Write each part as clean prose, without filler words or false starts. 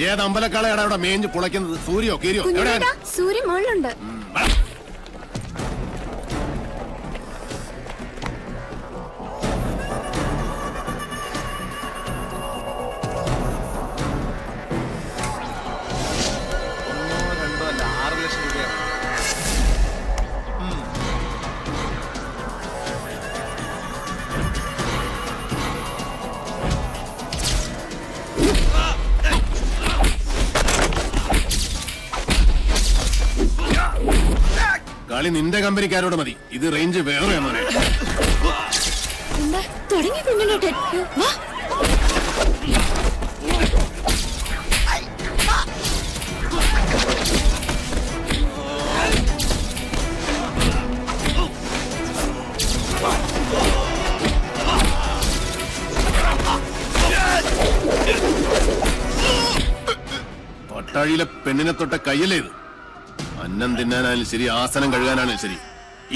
ഏത് അമ്പലക്കാളയാണ് അവിടെ മേഞ്ഞ് പുളയ്ക്കുന്നത്? സൂര്യോ കീരിയോ? സൂര്യ മുകളിലുണ്ട്. കളി നിന്റെ കമ്പനിക്കാരോട് മതി. ഇത് റേഞ്ച് വേറെ മോനെ. തുടങ്ങി കുഞ്ഞിലോട്ട് പട്ടാഴിയിലെ പെണ്ണിനെ തൊട്ട കയ്യല്ലേ ഇത്? അന്നം തിന്നാനാലും ശരി, ആസനം കഴുകാനാലും ശരി,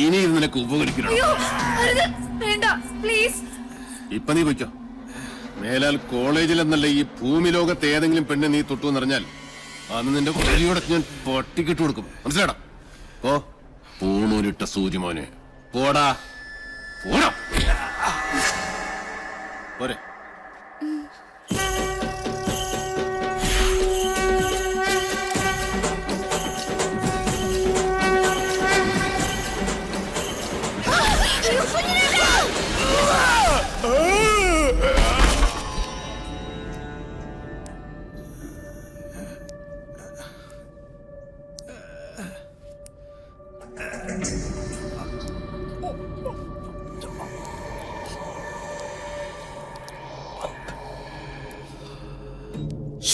ഇനി ഇത് നിനക്ക് ഉപകരിക്കണം. ഇപ്പൊ നീ പൊയ്ക്കോ. മേലാൽ കോളേജിൽ എന്നല്ല ഈ ഭൂമി ലോകത്ത് ഏതെങ്കിലും പെണ്ണ് നീ തൊട്ടു എന്നറിഞ്ഞാൽ അന്ന് നിന്റെ കൊലയോടെ ഞാൻ പട്ടിക്കിട്ട് കൊടുക്കും. മനസ്സിലാടാ? ഓ പൂണൂരിട്ട സൂര്യമോനെ, പോടാ പോടാ പോരെ.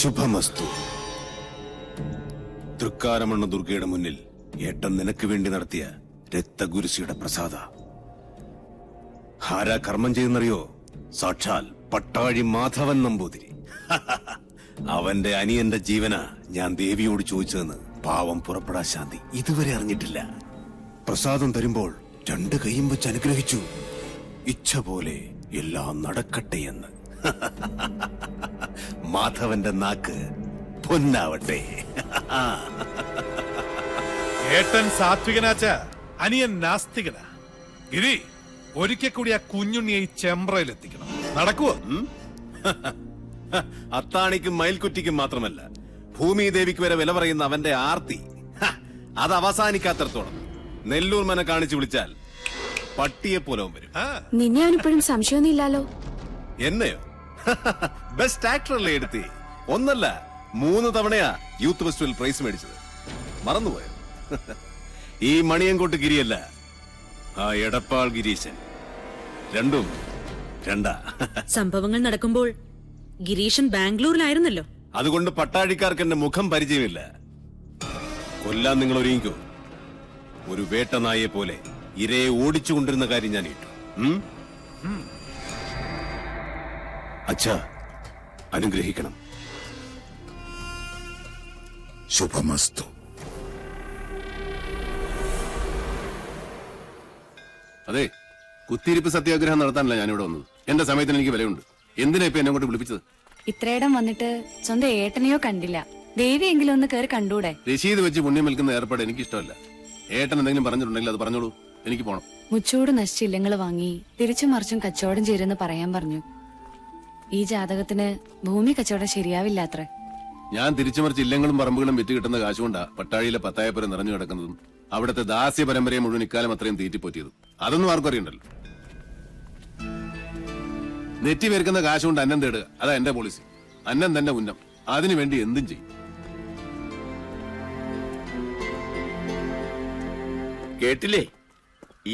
ശുഭമസ്തു. തൃക്കാരമണ്ണ ദുർഗയുടെ മുന്നിൽ ഏട്ടൻ നിനക്ക് വേണ്ടി നടത്തിയ രക്തഗുരുസിയുടെ പ്രസാദ. ആരാ കർമ്മം ചെയ്യുന്നറിയോ? സാക്ഷാൽ പട്ടാഴി മാധവൻ നമ്പൂതിരി. അവന്റെ അനിയന്റെ ജീവന ഞാൻ ദേവിയോട് ചോദിച്ചതെന്ന് പാവം പുറപ്പെടാ ശാന്തി ഇതുവരെ അറിഞ്ഞിട്ടില്ല. പ്രസാദം തരുമ്പോൾ 2 കൈയും വെച്ച് അനുഗ്രഹിച്ചു. ഇച്ഛ പോലെ എല്ലാം നടക്കട്ടെ എന്ന്. മാധവന്റെ നാക്ക് പൊന്നാവട്ടെ. ഏട്ടൻ സാത്വികനാച്ച, അനിയൻ നാസ്തികനാ. ഗിരി, ഒരിക്കൽ കൂടി ആ കുഞ്ഞുണ്ണിയെ ചെമ്പ്രയിലെത്തിക്കണം. നടക്കുവോ? അത്താണിക്കും മയിൽക്കുറ്റിക്കും മാത്രമല്ല, ഭൂമിദേവിക്ക് വരെ വില പറയുന്ന അവന്റെ ആർത്തി അത് അവസാനിക്കാത്തടത്തോളം നെല്ലൂർ മന കാണിച്ചു വിളിച്ചാൽ പട്ടിയെ പോലെ വരും. നിന്നെ അവനിപ്പോഴും സംശയമൊന്നും ഇല്ലാലോ? എന്നെയോ? ബെസ്റ്റ് ആക്ടറല്ലേ എടുത്തി? 1 അല്ല 3 തവണയാ യൂത്ത് ഫെസ്റ്റിവൽ പ്രൈസ് മേടിച്ചത്. മറന്നുപോയോ? ഈ മണിയങ്കോട്ട് ഗിരിയല്ല, ആ എടപ്പാൾ ഗിരീശൻ. രണ്ടും രണ്ടാ. സംഭവങ്ങൾ നടക്കുമ്പോൾ ഗിരീശൻ ബാംഗ്ലൂരിലായിരുന്നല്ലോ. അതുകൊണ്ട് പട്ടാഴിക്കാർക്ക് എന്റെ മുഖം പരിചയമില്ല. കൊല്ലാൻ നിങ്ങൾ ഒരുങ്ങിക്കോ. ഒരു വേട്ടനായെ പോലെ ഇരയെ ഓടിച്ചുകൊണ്ടിരുന്ന കാര്യം ഞാൻ ഇട്ടു. അച്ഛാ, അനുഗ്രഹിക്കണം. ശുഭമസ്തു. അതെ, കുത്തിയിരിപ്പ് സത്യാഗ്രഹം നടത്താനല്ല ഞാനിവിടെ വന്നത്. എന്റെ സമയത്തിന് എനിക്ക് വിലയുണ്ട്. എന്തിനാ ഇപ്പൊ എന്നെ കൊണ്ട് വിളിപ്പിച്ചത്? ഇത്രയിടം വന്നിട്ട് സ്വന്തം ഏട്ടനെയോ കണ്ടില്ല. ദേവിയെങ്കിലും ഒന്ന് കയറി കണ്ടൂടെ? രശീത് വെച്ച് പുണ്യം വിൽക്കുന്ന ഏർപ്പാട് എനിക്ക് ഇഷ്ടമല്ല. ഏട്ടൻ എന്തെങ്കിലും പറഞ്ഞിട്ടുണ്ടെങ്കിൽ അത് പറഞ്ഞോളൂ, എനിക്ക് പോണം. മുച്ചൂട് നശിച്ച ഇല്ലങ്ങൾ വാങ്ങി തിരിച്ചു മറിച്ചും കച്ചവടം ചേരുന്ന് പറയാൻ പറഞ്ഞു. ഈ ജാതകത്തിന് ഭൂമി കച്ചവടം ശരിയാവില്ലാത്ര. ഞാൻ തിരിച്ചുമറിച്ച് ഇല്ലങ്ങളും പറമ്പുകളും വിറ്റ് കിട്ടുന്ന കാശുകൊണ്ടാ പട്ടാഴിയിലെ പത്തായപ്പുരം നിറഞ്ഞു കിടക്കുന്നതും അവിടുത്തെ ദാസ്യ പരമ്പരയെ മുഴുവൻ ഇക്കാലം അത്രയും തീറ്റിപ്പോറ്റിയതും. അതൊന്നും ആർക്കും അറിയണ്ടല്ലോ. നെറ്റി പേർക്കുന്ന കാശുകൊണ്ട് അന്നം തേടുക, അതാ എന്റെ പോളിസി. അന്നം തന്നെ ഉന്നം, അതിനുവേണ്ടി എന്തും ചെയ്യും. കേട്ടില്ലേ?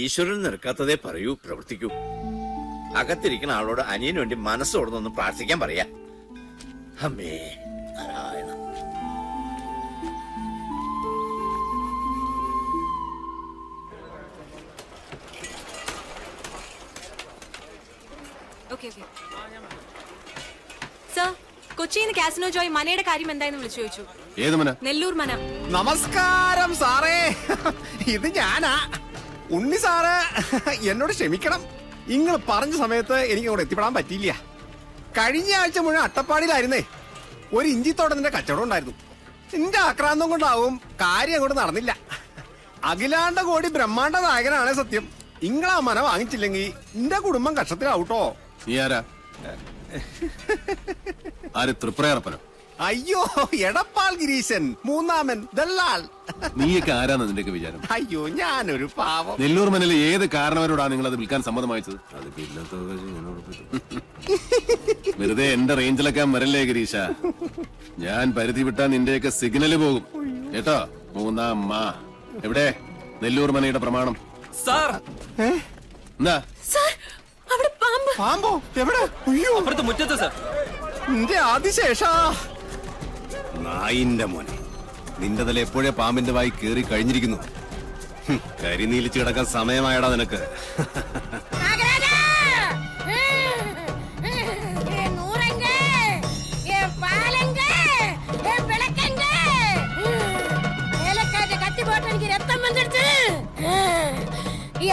ഈശ്വരൻ നിൽക്കാത്തതേ പറയൂ, പ്രവർത്തിക്കൂ. അകത്തിരിക്കുന്ന ആളോട് അനിയന് വേണ്ടി മനസ്സോടൊന്ന് പ്രാർത്ഥിക്കാൻ പറയാ. അമ്മേ നാരായണ. സർ, കൊച്ചിയിൽ നിന്ന് കാസിനോ ജോയ് മനയുടെ കാര്യം എന്തായെന്ന് വിളിച്ചു ചോദിച്ചു. ഏത് മന? നെല്ലൂർ മന. നമസ്കാരം സാറേ, ഇത് ഞാനാ. ഉണ്ണി സാറ് എന്നോട് ക്ഷമിക്കണം. നിങ്ങൾ പറഞ്ഞ സമയത്ത് എനിക്ക് അവിടെ എത്തിപ്പെടാൻ പറ്റിയില്ല. കഴിഞ്ഞ ആഴ്ച മുഴുവൻ അട്ടപ്പാടിയിലായിരുന്നേ. ഒരു ഇഞ്ചിത്തോട്ടത്തിന്റെ കച്ചവടം ഉണ്ടായിരുന്നു. നിന്റെ ആക്രാന്തം കൊണ്ടാവും കാര്യം അങ്ങോട്ട് നടന്നില്ല. അഖിലാണ്ട കോടി ബ്രഹ്മാണ്ട നായകനാണ് സത്യം. ഇങ്ങളാ മന വാങ്ങിച്ചില്ലെങ്കിൽ നിന്റെ കുടുംബം കഷ്ടത്തിലാവൂട്ടോ. നീ ആരാ? ആര്? തൃപ്രയർപ്പനോ? അയ്യോ, എടപ്പാൾ ഗിരീശൻ, മൂന്നാമൻ, ദല്ലാൾ. നീയൊക്കെ ആരാന്ന് നിന്റെയൊക്കെ വിചാരം? അയ്യോ, ഞാനൊരു പാവം. നെല്ലൂർ മനയിലെ ഏത് കാരണവരോടാണ് നിങ്ങൾ അത് വിൽക്കാൻ സമ്മതം വായിച്ചത്? വെറുതെ എന്റെ റേഞ്ചിലൊക്കെ വരല്ലേ ഗിരീശ. ഞാൻ പരിധി വിട്ടാ നിന്റെയൊക്കെ സിഗ്നല് പോകും കേട്ടോ. മൂന്നാം മാ എവിടെ? നെല്ലൂർ മനയുടെ പ്രമാണം സാർ. എന്താ? അവിടെ പാമ്പ്. പാമ്പോ? എവിടെ? അയ്യോ, അപ്പുറത്ത് മുറ്റത്ത് സാർ. നിന്റെ ആദിശേഷാ. നായിന്റെ മോനെ, നിന്റെ തല എപ്പോഴേ പാമ്പിന്റെ വായി കേറി കഴിഞ്ഞിരിക്കുന്നു. കരിനീലിച്ച് കിടക്കാൻ സമയമായടാ നിനക്ക്.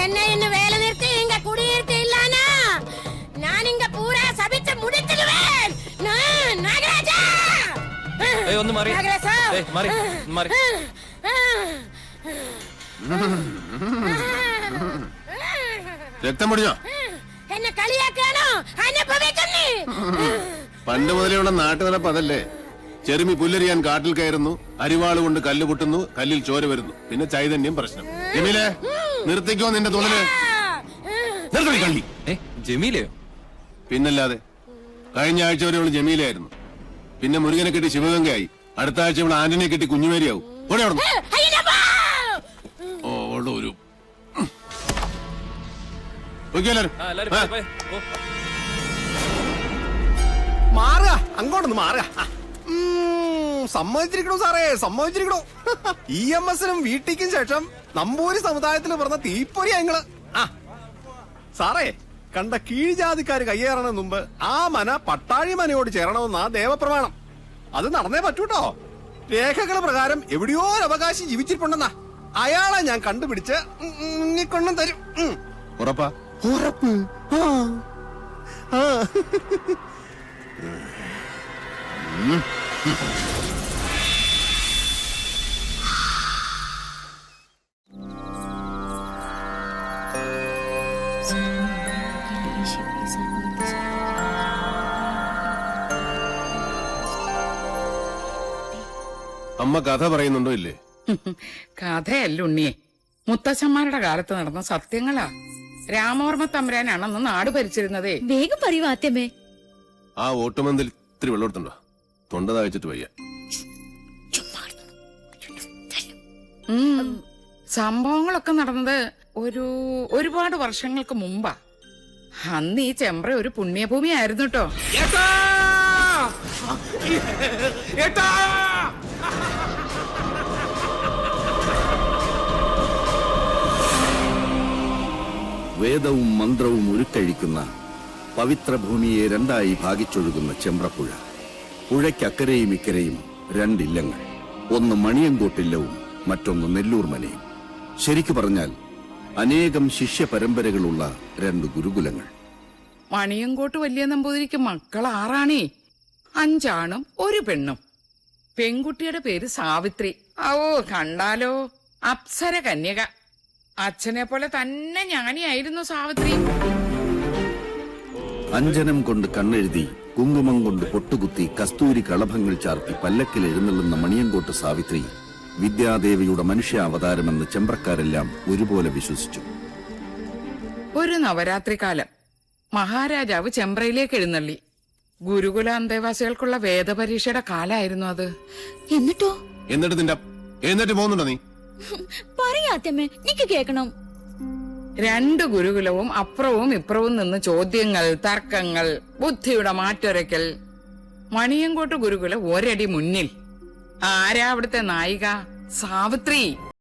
என்ன என்ன வேலை நிறுத்தி இங்க குடியிருக்க இல்லானா நான் இங்க பூரா சபிச்சு முடிச்சிடுவேன். நாகராஜா, ഒന്ന് മാറി. നാഗരാജാ, മാറി മാറി. രക്തം പൊടിഞ്ഞോ? എന്നെ കളിയാക്കാനോ? അനുഭവിക്കുന്നേ. പണ്ട് മുതലുള്ള നാട്ടുനടപ്പ് അതല്ലേ. ചെറുമി പുല്ലരിയാൻ കാട്ടിൽ കയറുന്നു, അരിവാള് കൊണ്ട് കല്ല് പൊട്ടുന്നു, കല്ലിൽ ചോര വരുന്നു, പിന്നെ ചൈതന്യം പ്രശ്നം. ജമീലേ, നിർത്തിക്കോ നിന്റെ തുണല്. കള്ളി. ജമീലയോ? പിന്നല്ലാതെ. കഴിഞ്ഞ ആഴ്ച വരെ അവള് ജമീലയായിരുന്നു. പിന്നെ മുരുകനെ കെട്ടി ശിവഗംഗയായി. അടുത്ത ആഴ്ച ഇവിടെ ആന്റണിയെ കെട്ടി കുഞ്ഞുമേരിയാവും. ഓടെ അവിടെ ഒരു മാറുക, അങ്ങോട്ടൊന്ന് മാറുക. സമ്മതിച്ചിരിക്കണോ സാറേ, സമ്മതിച്ചിരിക്കണോ. EMS-നും വീട്ടിക്കും ശേഷം നമ്പൂരി സമുദായത്തിൽ പറഞ്ഞ തീപ്പൊരിയാ നിങ്ങള്. സാറേ, കണ്ട കീഴ്ജാതിക്കാര് കയ്യേറണ മുമ്പ് ആ മന പട്ടാഴി മനയോട് ചേരണമെന്നാ ദേവപ്രമാണം. അത് നടന്നേ പറ്റൂട്ടോ. രേഖകള് പ്രകാരം എവിടെയോ ഒരു അവകാശി ജീവിച്ചിട്ടുണ്ടെന്നാ. അയാളെ ഞാൻ കണ്ടുപിടിച്ച് കൊണ്ടും തരും. ഉറപ്പാ? ഉറപ്പ്. അമ്മ കഥ പറയുന്നുണ്ടോ ഇല്ലേ? കഥയല്ല ഉണ്ണിയെ, മുത്തച്ഛന്മാരുടെ കാലത്ത് നടന്ന സത്യങ്ങളാ. രാമവർമ്മ തമ്പുരാനാണെന്ന് നാട് ഭരിച്ചിരുന്നതേ. വേഗം പറയൂ ആദ്യമേ. ആ ഓട്ടുമന്തിൽ ഇത്തിരി വെള്ളമെടുത്തുണ്ടോ? തൊണ്ട താഴ്ചിട്ട് വയ്യ. സംഭവങ്ങളൊക്കെ നടന്നത് ഒരുപാട് വർഷങ്ങൾക്ക് മുമ്പാ. അന്ന് ഈ ചെമ്പ്ര ഒരു പുണ്യഭൂമി ആയിരുന്നു കേട്ടോ. വേദവും മന്ത്രവും ഉരുക്കഴിക്കുന്ന പവിത്രഭൂമിയെ രണ്ടായി ഭാഗിച്ചൊഴുകുന്ന ചെമ്പ്രപ്പുഴ. പുഴയ്ക്കക്കരയും ഇക്കരയും രണ്ടില്ലങ്ങൾ. ഒന്ന് മണിയങ്കോട്ടില്ലവും മറ്റൊന്ന് നെല്ലൂർ മനയും. ശരിക്കു പറഞ്ഞാൽ അനേകം ശിഷ്യ പരമ്പരകളുള്ള രണ്ട് ഗുരുകുലങ്ങൾ. മണിയങ്കോട്ട് വലിയ നമ്പൂതിരിക്ക് മക്കൾ 6 5 ആണും 1 പെണ്ണും. പെൺകുട്ടിയുടെ പേര് സാവിത്രി. ഓ, കണ്ടാലോ അപ്സര കന്യക. അച്ഛനെ പോലെ തന്നെ ജ്ഞാനിയായിരുന്നു സാവിത്രി. അഞ്ജനം കൊണ്ട് കണ്ണെഴുതി, കുങ്കുമം കൊണ്ട് പൊട്ടുകുത്തി, കസ്തൂരി കളഭങ്ങൾ ചാർത്തി പല്ലക്കിൽ എഴുന്നള്ളുന്ന മണിയങ്കോട്ട് സാവിത്രി വിദ്യാദേവിയുടെ മനുഷ്യാവതാരമെന്ന് ചെമ്പ്രക്കാരെല്ലാം ഒരുപോലെ വിശ്വസിച്ചു. ഒരു നവരാത്രി കാലം മഹാരാജാവ് ചെമ്പ്രയിലേക്ക് എഴുന്നള്ളി. ഗുരുകുല അന്തേവാസികൾക്കുള്ള വേദപരീക്ഷയുടെ കാലായിരുന്നു അത്. എന്നിട്ട് പോകുന്നുണ്ടോ നീ? പറയാത്തമ്മേ, എനിക്ക് കേക്കണം. 2 ഗുരുകുലവും അപ്പുറവും ഇപ്പുറവും നിന്ന് ചോദ്യങ്ങൾ, തർക്കങ്ങൾ, ബുദ്ധിയുടെ മാറ്റൊരയ്ക്കൽ. മണിയങ്കോട്ട് ഗുരുകുല ഒരടി മുന്നിൽ. ആരാ അവിടുത്തെ നായിക? സാവിത്രി.